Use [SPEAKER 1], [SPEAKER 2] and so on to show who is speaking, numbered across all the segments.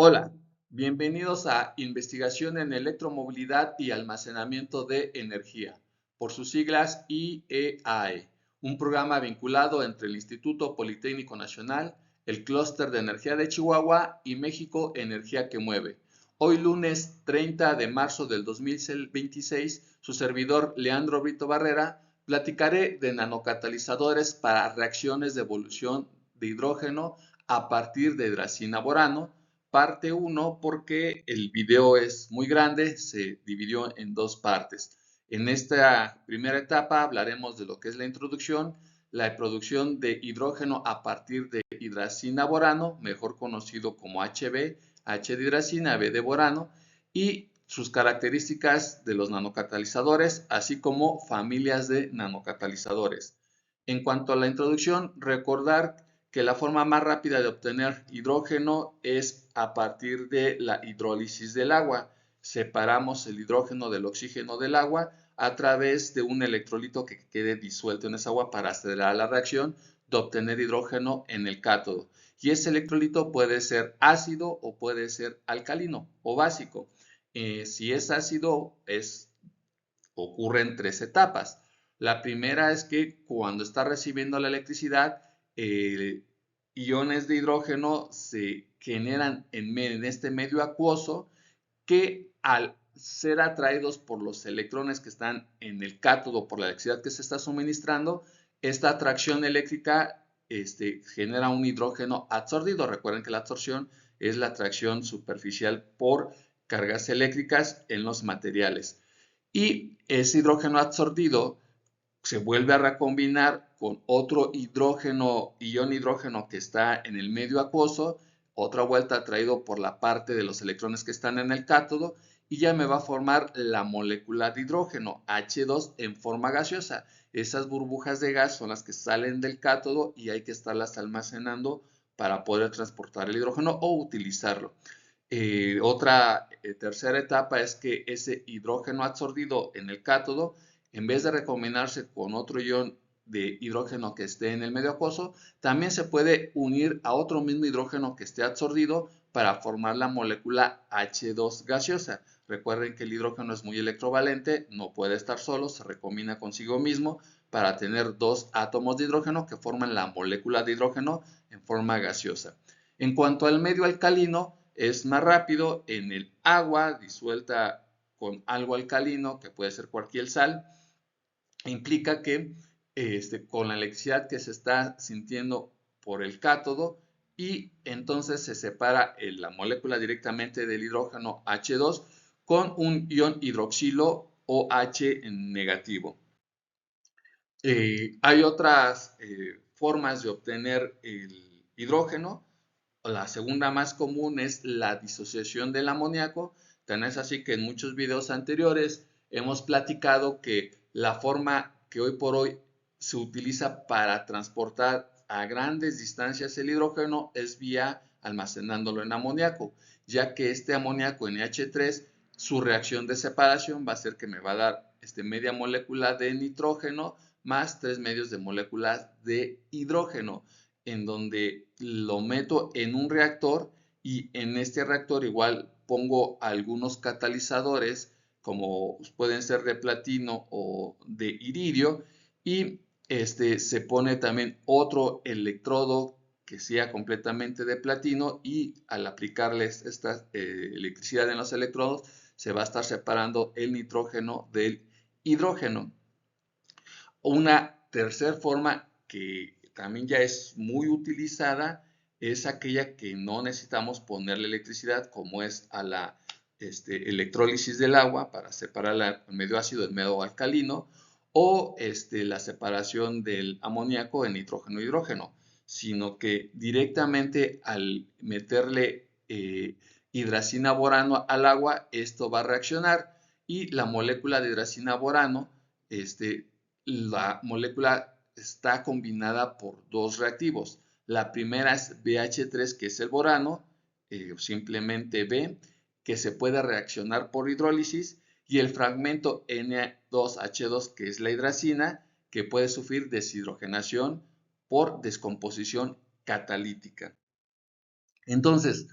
[SPEAKER 1] Hola, bienvenidos a Investigación en Electromovilidad y Almacenamiento de Energía, por sus siglas IEAE, un programa vinculado entre el Instituto Politécnico Nacional, el Clúster de Energía de Chihuahua y México Energía que Mueve. Hoy lunes 30 de marzo del 2026, su servidor Leandro Brito Barrera, platicaré de nanocatalizadores para reacciones de evolución de hidrógeno a partir de hidracina-borano, parte 1 porque el video es muy grande, se dividió en dos partes. En esta primera etapa hablaremos de lo que es la introducción, la producción de hidrógeno a partir de hidracina-borano, mejor conocido como HB, H de hidracina, B de borano, y sus características de los nanocatalizadores, así como familias de nanocatalizadores. En cuanto a la introducción, recordar que la forma más rápida de obtener hidrógeno es a partir de la hidrólisis del agua. Separamos el hidrógeno del oxígeno del agua a través de un electrolito que quede disuelto en esa agua para acelerar la reacción de obtener hidrógeno en el cátodo. Y ese electrolito puede ser ácido o puede ser alcalino o básico. Si es ácido, ocurre en tres etapas. La primera es que cuando está recibiendo la electricidad, iones de hidrógeno se generan en este medio acuoso que al ser atraídos por los electrones que están en el cátodo por la electricidad que se está suministrando, esta atracción eléctrica genera un hidrógeno absorbido. Recuerden que la absorción es la atracción superficial por cargas eléctricas en los materiales. Y ese hidrógeno absorbido se vuelve a recombinar con otro hidrógeno, ion hidrógeno que está en el medio acuoso, otra vuelta atraído por la parte de los electrones que están en el cátodo, y ya me va a formar la molécula de hidrógeno, H2, en forma gaseosa. Esas burbujas de gas son las que salen del cátodo y hay que estarlas almacenando para poder transportar el hidrógeno o utilizarlo. Otra tercera etapa es que ese hidrógeno absorbido en el cátodo, en vez de recombinarse con otro ion de hidrógeno que esté en el medio acuoso, también se puede unir a otro mismo hidrógeno que esté absorbido para formar la molécula H2 gaseosa. Recuerden que el hidrógeno es muy electrovalente, no puede estar solo, se recombina consigo mismo para tener dos átomos de hidrógeno que forman la molécula de hidrógeno en forma gaseosa. En cuanto al medio alcalino, es más rápido en el agua disuelta con algo alcalino, que puede ser cualquier sal, implica que con la electricidad que se está sintiendo por el cátodo, y entonces se separa la molécula directamente del hidrógeno H2 con un ion hidroxilo OH negativo. Hay otras formas de obtener el hidrógeno. La segunda más común es la disociación del amoníaco. Tan es así que en muchos videos anteriores hemos platicado que la forma que hoy por hoy se utiliza para transportar a grandes distancias el hidrógeno es vía almacenándolo en amoníaco, ya que este amoníaco NH3, su reacción de separación va a ser que me va a dar media molécula de nitrógeno más 3 medios de moléculas de hidrógeno, en donde lo meto en un reactor, y en este reactor igual pongo algunos catalizadores como pueden ser de platino o de iridio, y se pone también otro electrodo que sea completamente de platino, y al aplicarles esta electricidad en los electrodos se va a estar separando el nitrógeno del hidrógeno. Una tercera forma que también ya es muy utilizada es aquella que no necesitamos ponerle electricidad, como es a la electrólisis del agua para separar el medio ácido del medio alcalino, o la separación del amoníaco en nitrógeno e hidrógeno, sino que directamente al meterle hidracina borano al agua, esto va a reaccionar, y la molécula de hidracina borano, la molécula está combinada por dos reactivos. La primera es BH3, que es el borano, simplemente B, que se puede reaccionar por hidrólisis, y el fragmento N2H2, que es la hidracina, que puede sufrir deshidrogenación por descomposición catalítica. Entonces,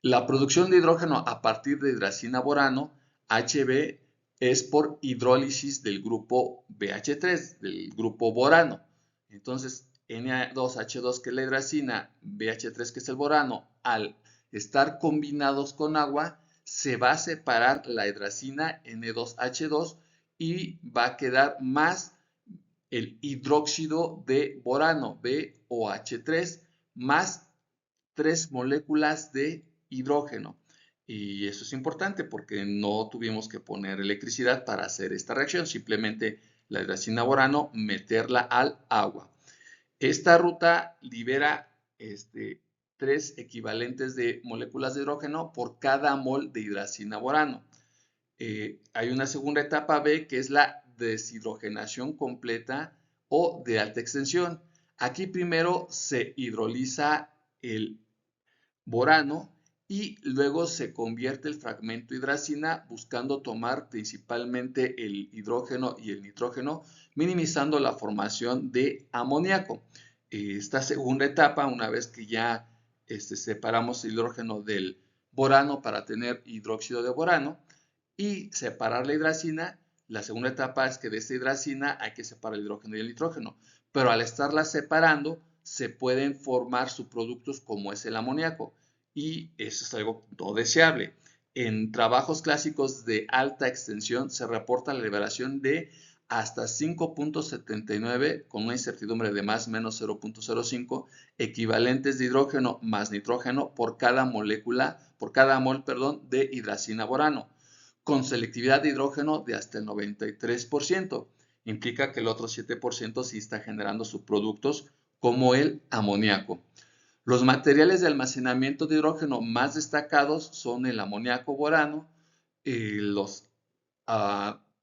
[SPEAKER 1] La producción de hidrógeno a partir de hidracina-borano, Hb, es por hidrólisis del grupo BH3, del grupo borano. Entonces, Na2H2, que es la hidracina, BH3, que es el borano, al estar combinados con agua, se va a separar la hidracina N2H2 y va a quedar más el hidróxido de borano, BOH3, más 3 moléculas de hidrógeno. Y eso es importante porque no tuvimos que poner electricidad para hacer esta reacción, simplemente la hidracina borano, meterla al agua. Esta ruta libera 3 equivalentes de moléculas de hidrógeno por cada mol de hidracina borano. Hay una segunda etapa B, que es la deshidrogenación completa o de alta extensión. Aquí primero se hidroliza el borano y luego se convierte el fragmento hidracina buscando tomar principalmente el hidrógeno y el nitrógeno, minimizando la formación de amoníaco. Esta segunda etapa, una vez que ya separamos el hidrógeno del borano para tener hidróxido de borano y separar la hidracina, la segunda etapa es que de esta hidracina hay que separar el hidrógeno y el nitrógeno, pero al estarlas separando se pueden formar subproductos como es el amoníaco, y eso es algo no deseable. En trabajos clásicos de alta extensión se reporta la liberación de hasta 5.79 con una incertidumbre de más o menos 0.05 equivalentes de hidrógeno más nitrógeno por cada molécula, por cada mol, perdón, de hidracina borano, con selectividad de hidrógeno de hasta el 93%. Implica que el otro 7% sí está generando subproductos como el amoníaco. Los materiales de almacenamiento de hidrógeno más destacados son el amoníaco borano, los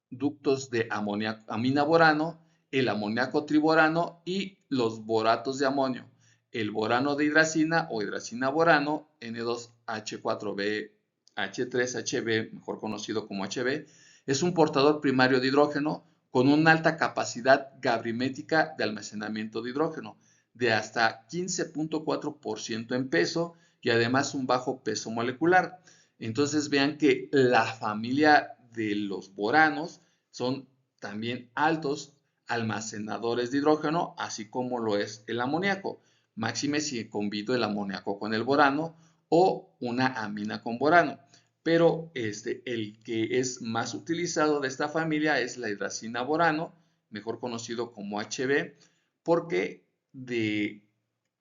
[SPEAKER 1] ductos de amina borano, el amoníaco triborano y los boratos de amonio. El borano de hidracina o hidracina borano, N2H4BH3HB, mejor conocido como HB, es un portador primario de hidrógeno con una alta capacidad gabrimétrica de almacenamiento de hidrógeno, de hasta 15.4% en peso y además un bajo peso molecular. Entonces vean que la familia de los boranos son también altos almacenadores de hidrógeno, así como lo es el amoníaco. Máxime si combino el amoníaco con el borano o una amina con borano. Pero el que es más utilizado de esta familia es la hidracina borano, mejor conocido como HB, porque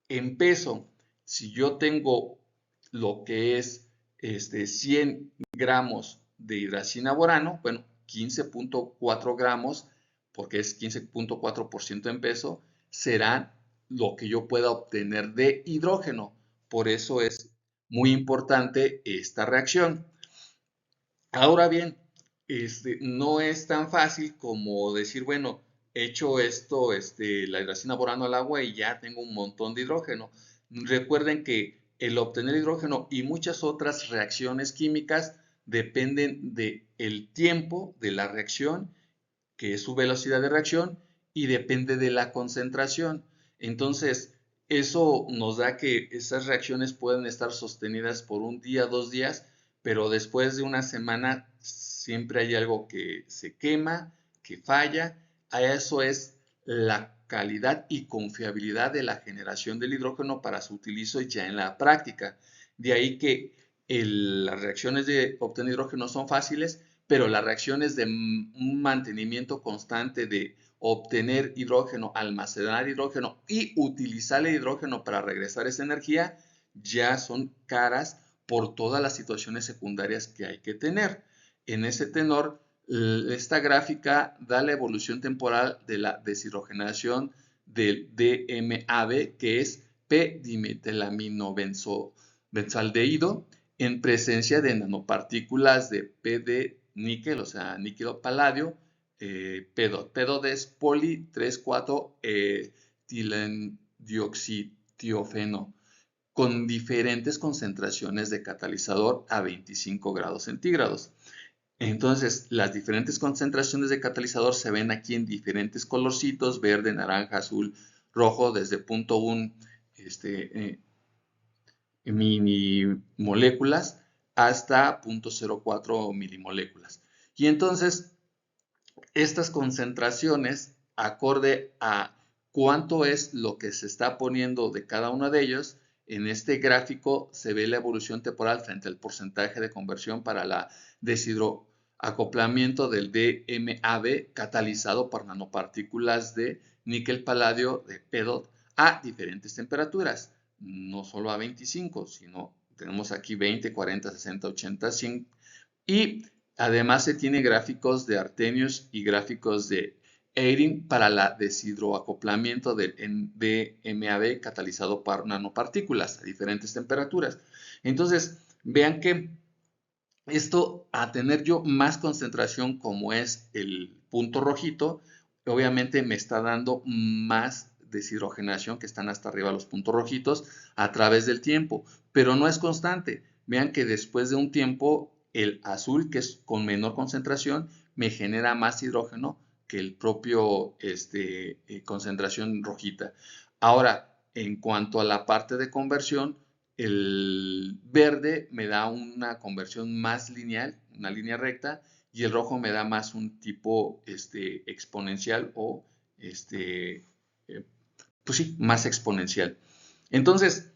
[SPEAKER 1] en peso, si yo tengo lo que es 100 gramos de hidracina borano, bueno, 15.4 gramos, porque es 15.4% en peso, serán lo que yo pueda obtener de hidrógeno. Por eso es muy importante esta reacción. Ahora bien, no es tan fácil como decir, bueno, echo esto, la hidracina borano al agua y ya tengo un montón de hidrógeno. Recuerden que el obtener hidrógeno y muchas otras reacciones químicas dependen del tiempo de la reacción, que es su velocidad de reacción, y depende de la concentración. Entonces, eso nos da que esas reacciones pueden estar sostenidas por un día, 2 días, pero después de una semana siempre hay algo que se quema, que falla. A eso es la calidad y confiabilidad de la generación del hidrógeno para su utilizo ya en la práctica. De ahí que las reacciones de obtener hidrógeno son fáciles, pero las reacciones de un mantenimiento constante de obtener hidrógeno, almacenar hidrógeno y utilizar el hidrógeno para regresar esa energía ya son caras por todas las situaciones secundarias que hay que tener. En ese tenor, esta gráfica da la evolución temporal de la deshidrogenación del DMAB, que es P-dimetilaminovenzaldehído, en presencia de nanopartículas de P níquel, o sea, níquel paladio, P2 poli 3,4 etilendioxitiofeno, con diferentes concentraciones de catalizador a 25 grados centígrados. Entonces, las diferentes concentraciones de catalizador se ven aquí en diferentes colorcitos: verde, naranja, azul, rojo, desde 0.1 minimoléculas hasta 0.04 milimoléculas. Y entonces, estas concentraciones, acorde a cuánto es lo que se está poniendo de cada uno de ellos, en este gráfico se ve la evolución temporal frente al porcentaje de conversión para la deshidroacoplamiento del DMAB catalizado por nanopartículas de níquel paladio de PEDOT a diferentes temperaturas, no solo a 25, sino tenemos aquí 20, 40, 60, 80, 100, y además se tiene gráficos de Arrhenius y gráficos de Eyring para la deshidroacoplamiento del DMAB catalizado por nanopartículas a diferentes temperaturas. Entonces, vean que esto, a tener yo más concentración como es el punto rojito, obviamente me está dando más deshidrogenación, que están hasta arriba los puntos rojitos, a través del tiempo, pero no es constante. Vean que después de un tiempo, el azul, que es con menor concentración, me genera más hidrógeno que el propio concentración rojita. Ahora, en cuanto a la parte de conversión, el verde me da una conversión más lineal, una línea recta, y el rojo me da más un tipo exponencial o pues sí, más exponencial. Entonces,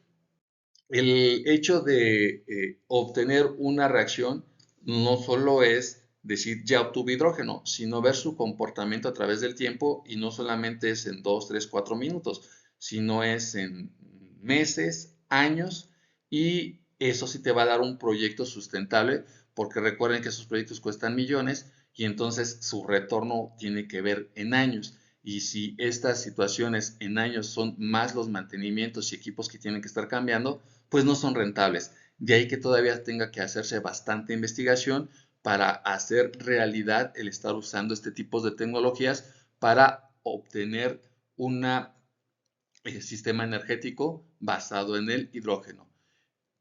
[SPEAKER 1] el hecho de obtener una reacción no solo es decir ya obtuve hidrógeno, sino ver su comportamiento a través del tiempo, y no solamente es en 2, 3, 4 minutos, sino es en meses, años, y eso sí te va a dar un proyecto sustentable, porque recuerden que esos proyectos cuestan millones y entonces su retorno tiene que ver en años. Y si estas situaciones en años son más los mantenimientos y equipos que tienen que estar cambiando, pues no son rentables. De ahí que todavía tenga que hacerse bastante investigación para hacer realidad el estar usando este tipo de tecnologías para obtener un sistema energético basado en el hidrógeno.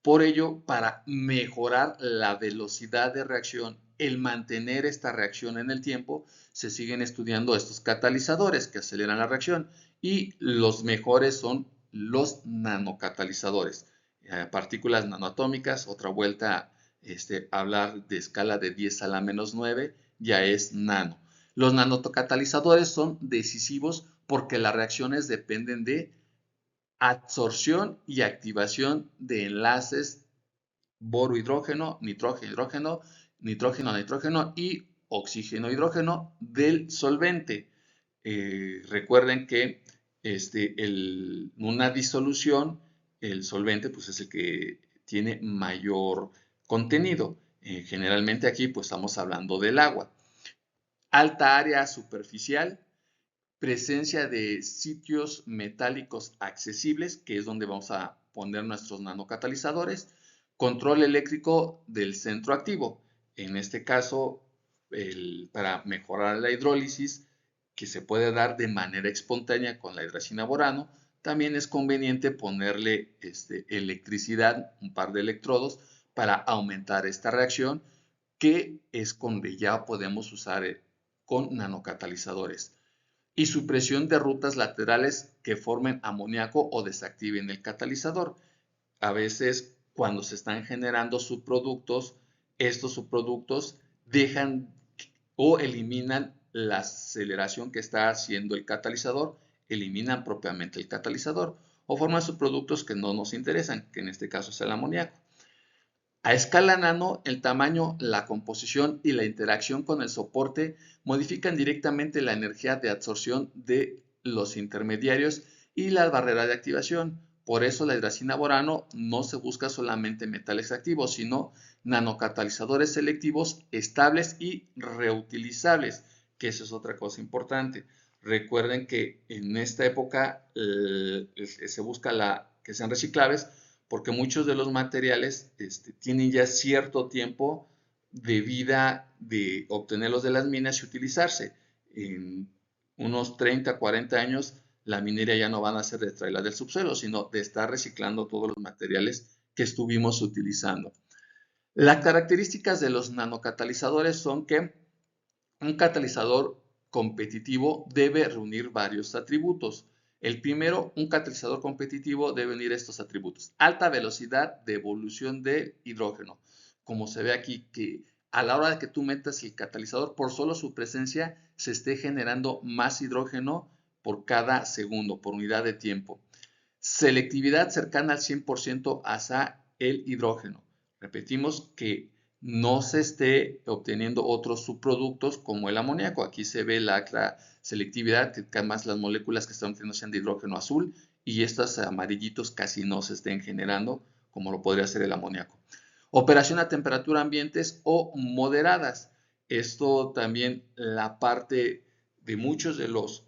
[SPEAKER 1] Por ello, para mejorar la velocidad de reacción, el mantener esta reacción en el tiempo, se siguen estudiando estos catalizadores que aceleran la reacción, y los mejores son los nanocatalizadores. Partículas nanoatómicas, otra vuelta a hablar de escala de 10 a la menos 9, ya es nano. Los nanocatalizadores son decisivos porque las reacciones dependen de absorción y activación de enlaces boro-hidrógeno, nitrógeno-hidrógeno, nitrógeno-nitrógeno y oxígeno-hidrógeno del solvente. Recuerden que una disolución, el solvente pues es el que tiene mayor contenido. Generalmente aquí pues estamos hablando del agua. Alta área superficial, presencia de sitios metálicos accesibles, que es donde vamos a poner nuestros nanocatalizadores, control eléctrico del centro activo. En este caso, para mejorar la hidrólisis, que se puede dar de manera espontánea con la hidrazina borano, también es conveniente ponerle electricidad, un par de electrodos, para aumentar esta reacción, que es donde ya podemos usar con nanocatalizadores. Y supresión de rutas laterales que formen amoníaco o desactiven el catalizador. A veces, cuando se están generando subproductos, estos subproductos dejan o eliminan la aceleración que está haciendo el catalizador, eliminan propiamente el catalizador, o forman subproductos que no nos interesan, que en este caso es el amoníaco. A escala nano, el tamaño, la composición y la interacción con el soporte modifican directamente la energía de absorción de los intermediarios y la barrera de activación. Por eso la hidrazina borano no se busca solamente metales activos, sino nanocatalizadores selectivos, estables y reutilizables, que eso es otra cosa importante. Recuerden que en esta época se busca que sean reciclables, porque muchos de los materiales tienen ya cierto tiempo de vida de obtenerlos de las minas y utilizarse. En unos 30, 40 años, la minería ya no van a ser de extraerla del subsuelo, sino de estar reciclando todos los materiales que estuvimos utilizando. Las características de los nanocatalizadores son que un catalizador competitivo debe reunir varios atributos. El primero, un catalizador competitivo debe unir estos atributos. Alta velocidad de evolución de hidrógeno. Como se ve aquí, que a la hora de que tú metas el catalizador, por solo su presencia, se esté generando más hidrógeno por cada segundo, por unidad de tiempo. Selectividad cercana al 100% hacia el hidrógeno. Repetimos que no se esté obteniendo otros subproductos como el amoníaco. Aquí se ve la selectividad, que además las moléculas que están obteniendo sean de hidrógeno azul y estos amarillitos casi no se estén generando como lo podría ser el amoníaco. Operación a temperatura ambientes o moderadas. Esto también la parte de muchos de los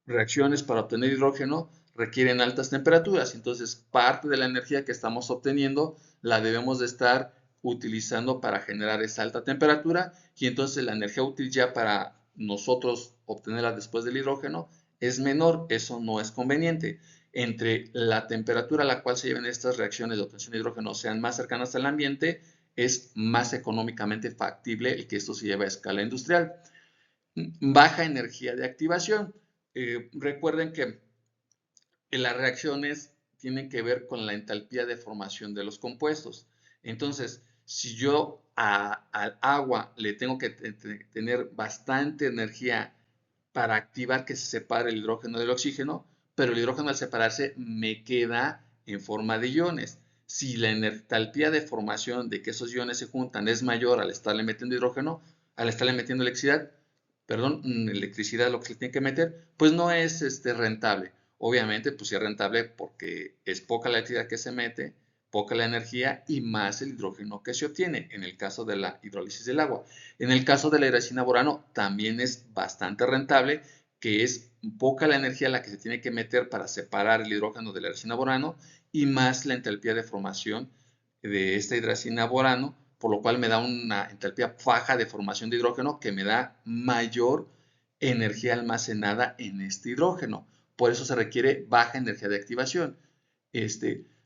[SPEAKER 1] reacciones para obtener hidrógeno requieren altas temperaturas. Entonces, parte de la energía que estamos obteniendo la debemos de estar utilizando para generar esa alta temperatura y entonces la energía útil ya para nosotros obtenerla después del hidrógeno es menor. Eso no es conveniente. Entre la temperatura a la cual se lleven estas reacciones de obtención de hidrógeno sean más cercanas al ambiente, es más económicamente factible el que esto se lleve a escala industrial. Baja energía de activación. Recuerden que las reacciones tienen que ver con la entalpía de formación de los compuestos. Entonces, si yo al agua le tengo que tener bastante energía para activar que se separe el hidrógeno del oxígeno, pero el hidrógeno al separarse me queda en forma de iones. Si la entalpía de formación de que esos iones se juntan es mayor al estarle metiendo hidrógeno, al estarle metiendo electricidad, lo que se tiene que meter, pues no es rentable. Obviamente, pues sí es rentable porque es poca la electricidad que se mete, poca la energía y más el hidrógeno que se obtiene en el caso de la hidrólisis del agua. En el caso de la hidracina borano también es bastante rentable, que es poca la energía la que se tiene que meter para separar el hidrógeno de la hidracina borano y más la entalpía de formación de esta hidracina borano, por lo cual me da una entalpía baja de formación de hidrógeno que me da mayor energía almacenada en este hidrógeno. Por eso se requiere baja energía de activación.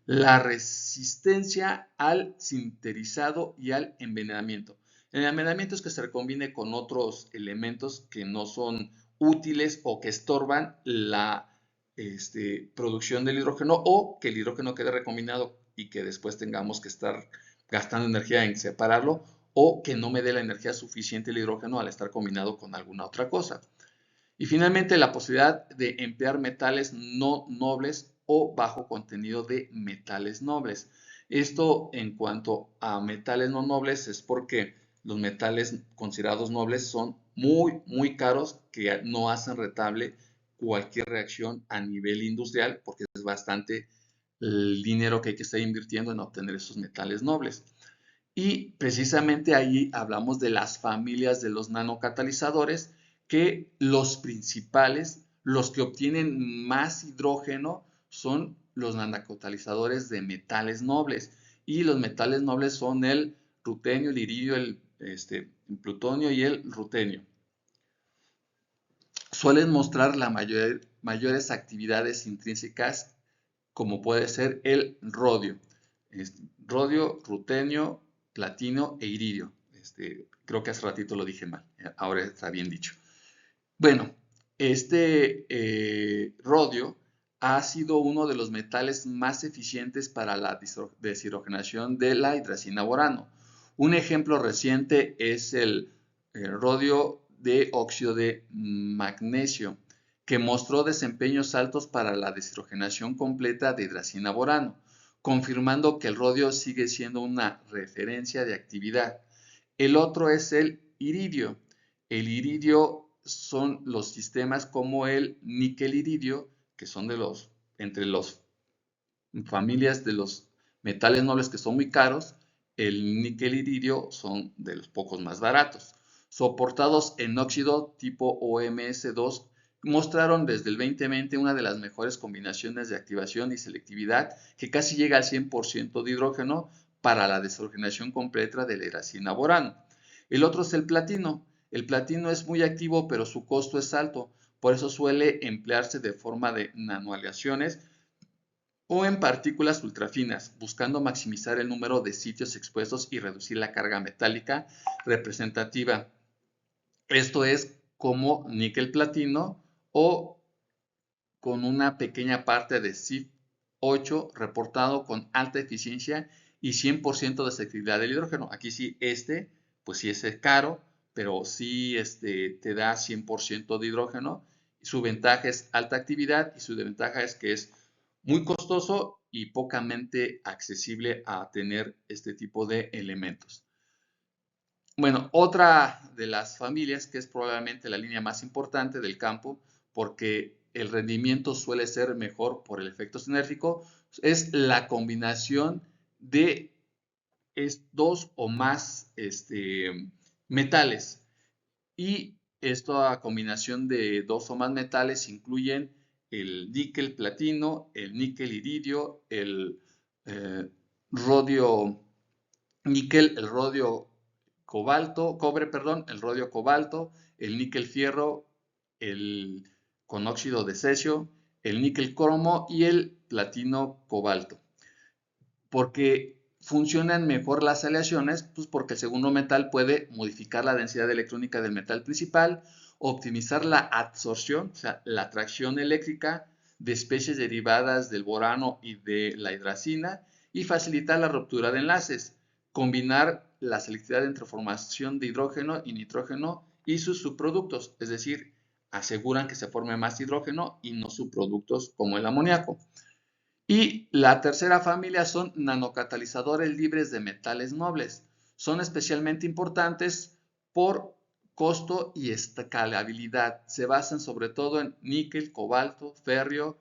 [SPEAKER 1] La resistencia al sinterizado y al envenenamiento. El envenenamiento es que se recombine con otros elementos que no son útiles o que estorban la producción del hidrógeno o que el hidrógeno quede recombinado y que después tengamos que estar gastando energía en separarlo o que no me dé la energía suficiente el hidrógeno al estar combinado con alguna otra cosa. Y finalmente la posibilidad de emplear metales no nobles o bajo contenido de metales nobles. Esto en cuanto a metales no nobles es porque los metales considerados nobles son muy caros que no hacen rentable cualquier reacción a nivel industrial porque es bastante el dinero que hay que estar invirtiendo en obtener esos metales nobles. Y precisamente ahí hablamos de las familias de los nanocatalizadores, que los principales, los que obtienen más hidrógeno, son los nanocatalizadores de metales nobles. Y los metales nobles son el rutenio, el iridio, el plutonio y el rutenio. Suelen mostrar mayores actividades intrínsecas, como puede ser el rodio. Rodio, rutenio, platino e iridio. Creo que hace ratito lo dije mal, ahora está bien dicho. Bueno, rodio ha sido uno de los metales más eficientes para la deshidrogenación de la hidracina borano. Un ejemplo reciente es el rodio de óxido de magnesio, que mostró desempeños altos para la deshidrogenación completa de hidracina borano, confirmando que el rodio sigue siendo una referencia de actividad. El otro es el iridio. El iridio son los sistemas como el níquel-iridio, que son entre las familias de los metales nobles que son muy caros. El níquel-iridio son de los pocos más baratos. Soportados en óxido tipo OMS2, mostraron desde el 2020 una de las mejores combinaciones de activación y selectividad que casi llega al 100% de hidrógeno para la deshidrogenación completa de la hidracina borano. El otro es el platino. El platino es muy activo, pero su costo es alto, por eso suele emplearse de forma de nanoaleaciones o en partículas ultrafinas, buscando maximizar el número de sitios expuestos y reducir la carga metálica representativa. Esto es como níquel platino o con una pequeña parte de CIF8 reportado con alta eficiencia y 100% de selectividad del hidrógeno. Aquí sí, pues sí es caro, pero sí te da 100% de hidrógeno. Su ventaja es alta actividad y su desventaja es que es muy costoso y pocamente accesible a tener este tipo de elementos. Bueno, otra de las familias, que es probablemente la línea más importante del campo, porque el rendimiento suele ser mejor por el efecto sinérgico, es la combinación de dos o más metales. Y esta combinación de dos o más metales incluyen el níquel platino, el níquel iridio, el rodio níquel, el rodio cobre, perdón, el rodio cobalto, el níquel fierro, el con óxido de cesio, el níquel cromo y el platino cobalto. Porque funcionan mejor las aleaciones, pues porque el segundo metal puede modificar la densidad electrónica del metal principal, optimizar la absorción, o sea, la atracción eléctrica de especies derivadas del borano y de la hidracina y facilitar la ruptura de enlaces, combinar la selectividad entre formación de hidrógeno y nitrógeno y sus subproductos, es decir, aseguran que se forme más hidrógeno y no subproductos como el amoníaco. Y la tercera familia son nanocatalizadores libres de metales nobles. Son especialmente importantes por costo y escalabilidad. Se basan sobre todo en níquel, cobalto, ferrio,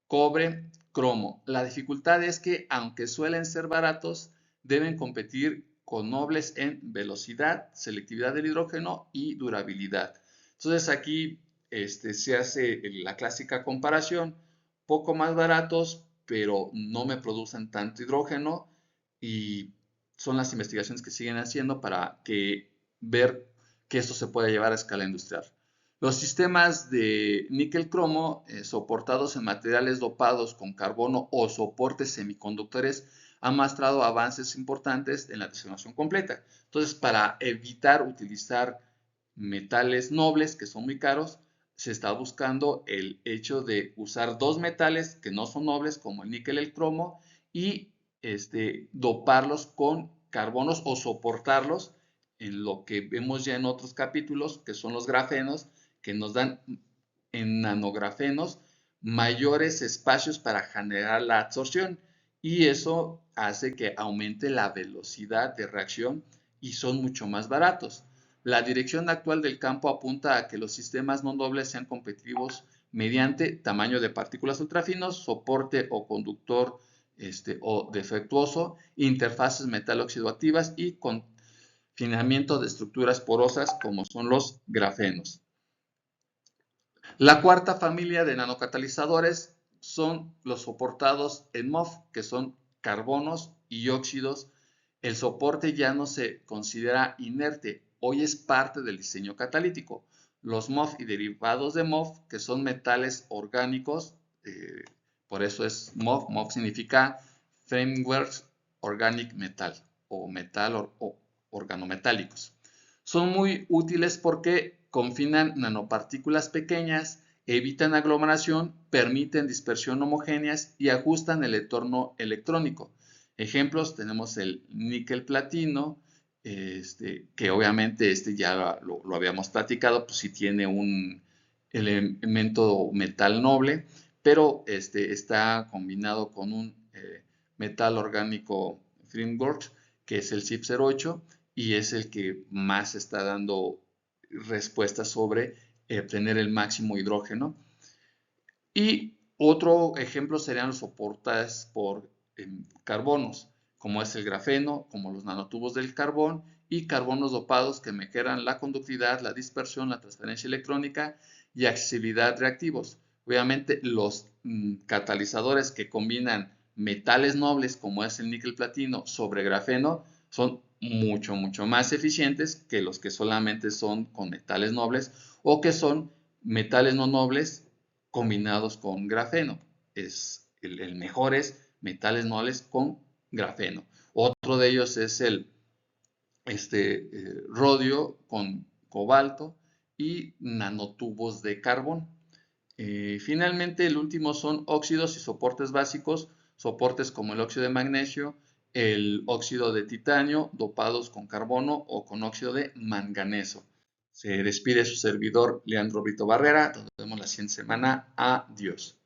[SPEAKER 1] cobre, cromo. La dificultad es que, aunque suelen ser baratos, deben competir con nobles en velocidad, selectividad del hidrógeno y durabilidad. Entonces aquí se hace la clásica comparación, poco más baratos, pero no me producen tanto hidrógeno y son las investigaciones que siguen haciendo para ver que esto se puede llevar a escala industrial. Los sistemas de níquel-cromo soportados en materiales dopados con carbono o soportes semiconductores han mostrado avances importantes en la designación completa. Entonces, para evitar utilizar metales nobles que son muy caros, se está buscando el hecho de usar dos metales que no son nobles, como el níquel y el cromo, y doparlos con carbonos o soportarlos en lo que vemos ya en otros capítulos, que son los grafenos, que nos dan en nanografenos mayores espacios para generar la absorción y eso hace que aumente la velocidad de reacción y son mucho más baratos. La dirección actual del campo apunta a que los sistemas no dobles sean competitivos mediante tamaño de partículas ultrafinos, soporte o conductor o defectuoso, interfaces metal-oxidoactivas y confinamiento de estructuras porosas como son los grafenos. La cuarta familia de nanocatalizadores son los soportados en MOF, que son carbonos y óxidos. El soporte ya no se considera inerte, hoy es parte del diseño catalítico. Los MOF y derivados de MOF, que son metales orgánicos, por eso es MOF. MOF significa Framework Organic Metal o metal organometálicos. Son muy útiles porque confinan nanopartículas pequeñas, evitan aglomeración, permiten dispersión homogéneas y ajustan el entorno electrónico. Ejemplos, tenemos el níquel platino, que obviamente ya lo habíamos platicado, pues sí tiene un elemento metal noble, pero está combinado con un metal orgánico framework, que es el CIP08, y es el que más está dando respuestas sobre obtener el máximo hidrógeno. Y otro ejemplo serían los soportes por carbonos, como es el grafeno, como los nanotubos del carbón y carbonos dopados que mejoran la conductividad, la dispersión, la transferencia electrónica y accesibilidad reactivos. Obviamente los catalizadores que combinan metales nobles como es el níquel platino sobre grafeno son mucho más eficientes que los que solamente son con metales nobles o que son metales no nobles combinados con grafeno. El mejor es metales nobles con grafeno. Otro de ellos es el rodio con cobalto y nanotubos de carbón. Finalmente, el último son óxidos y soportes básicos, soportes como el óxido de magnesio, el óxido de titanio, dopados con carbono o con óxido de manganeso. Se despide su servidor Leandro Brito Barrera. Nos vemos la siguiente semana. Adiós.